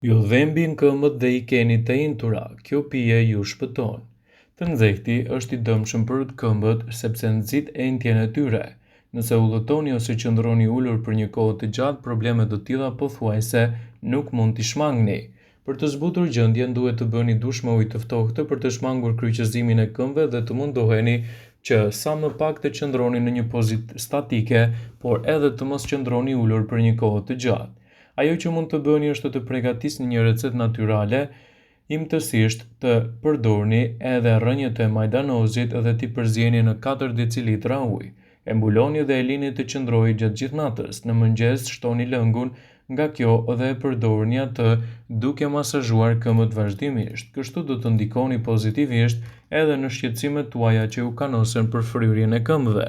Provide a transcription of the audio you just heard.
Ju dhembi në këmbët dhe i keni të intura, kjo pije ju shpëton. Të nxehti është i dëmshëm për këmbët sepse nxit entjen e tyre. Nëse udhëtoni ose qëndroni ulur për një kohë të gjatë, probleme të tilla pothuajse nuk mund t'i shmangni. Për të zbutur gjendjen, duhet të bëni dush me ujë të ftohtë për të shmangur kryqëzimin e këmbëve dhe të mundoheni që sa më pak të qëndroni në një pozitë statike, por edhe të mos qëndroni ulur për një kohë të gjatë. Ajo që mund të bëni është të përgatisni një recetë natyrale, imtësisht të përdorni edhe rrënjët e majdanozit dhe t'i përzieni në 4 decilitra ujë. E mbuloni dhe e lini të qëndrojë gjatë gjithë natës. Në mëngjes shtoni lëngun nga kjo dhe e përdorni atë duke masazhuar këmbët vazhdimisht. Kështu do të ndikoni pozitivisht edhe në shqetësimet tuaja që u kanosen për fryrjen e këmbëve.